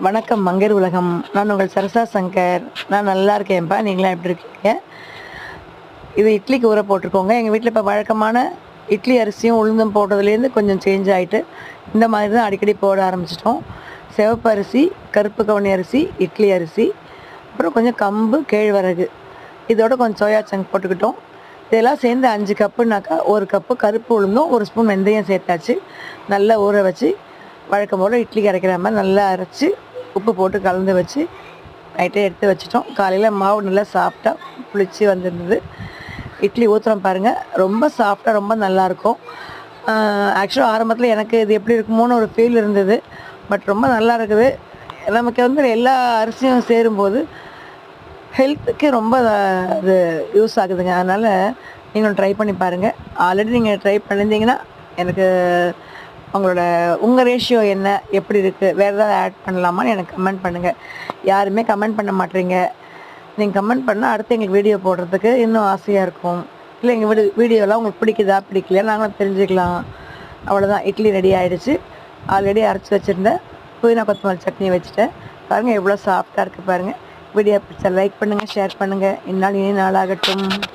வணக்கம் மங்கர் உலகம். நான் உங்கள் சரசா சங்கர். நான் நல்லா இருக்கேன்ப்பா. நீங்களாம் எப்படி இருக்கீங்க? இது இட்லிக்கு ஊற போட்டிருக்கோங்க. எங்கள் வீட்டில் இப்போ வழக்கமான இட்லி அரிசியும் உளுந்தும் போடுறதுலேருந்து கொஞ்சம் சேஞ்ச் ஆகிட்டு இந்த மாதிரி தான் அடிக்கடி போட ஆரம்பிச்சிட்டோம். சிவப்பு அரிசி, கருப்பு கவுனி அரிசி, இட்லி அரிசி, அப்புறம் கொஞ்சம் கம்பு, கேழ்வரகு, இதோட கொஞ்சம் சோயா சங்க் போட்டுக்கிட்டோம். இதெல்லாம் சேர்ந்து 5 கப்புனாக்கா 1 கப்பு கருப்பு உளுந்தும் 1 ஸ்பூன் வெந்தயம் சேர்த்தாச்சு. நல்லா ஊற வச்சு வழக்கம் போல் இட்லிக்கு அரைக்கிற மாதிரி நல்லா அரைச்சி உப்பு போட்டு கலந்து வச்சு நைட்டே எடுத்து வச்சிட்டோம். காலையில் மாவு நல்லா சாஃப்டாக புளிச்சு வந்திருந்தது. இட்லி ஊற்றுறோம் பாருங்கள், ரொம்ப சாஃப்டாக ரொம்ப நல்லாயிருக்கும். ஆக்சுவலாக ஆரம்பத்தில் எனக்கு இது எப்படி இருக்குமோன்னு ஒரு ஃபீல் இருந்தது. பட் ரொம்ப நல்லா இருக்குது. நமக்கு எல்லா அரிசியும் சேரும்போது ஹெல்த்துக்கு ரொம்ப அது யூஸ் ஆகுதுங்க. அதனால் நீங்களும் ட்ரை பண்ணி பாருங்கள். ஆல்ரெடி நீங்கள் ட்ரை பண்ணியிருந்தீங்கன்னா எனக்கு உங்கள் ரேஷியோ என்ன, எப்படி இருக்குது, வேறு ஏதாவது ஆட் பண்ணலாமான்னு எனக்கு கமெண்ட் பண்ணுங்கள். யாருமே கமெண்ட் பண்ண மாட்டேறீங்க. நீங்கள் கமெண்ட் பண்ணால் அடுத்து எங்களுக்கு வீடியோ போடுறதுக்கு இன்னும் ஆசையாக இருக்கும். இல்லை எங்கள் வீடியோலாம் உங்களுக்கு பிடிக்குதா பிடிக்கலையா நாங்களும் தெரிஞ்சுக்கலாம். அவ்வளோதான். இட்லி ரெடி ஆகிடுச்சு. ஆல்ரெடி அரைச்சி வச்சுருந்தேன் புதினா கொத்தமல்லி சட்னி வச்சுட்டேன். பாருங்கள் எவ்வளோ சாஃப்டாக இருக்குது பாருங்கள். வீடியோ பிடிச்சா லைக் பண்ணுங்கள், ஷேர் பண்ணுங்கள். இந்நாள் இனி நாளாகட்டும்.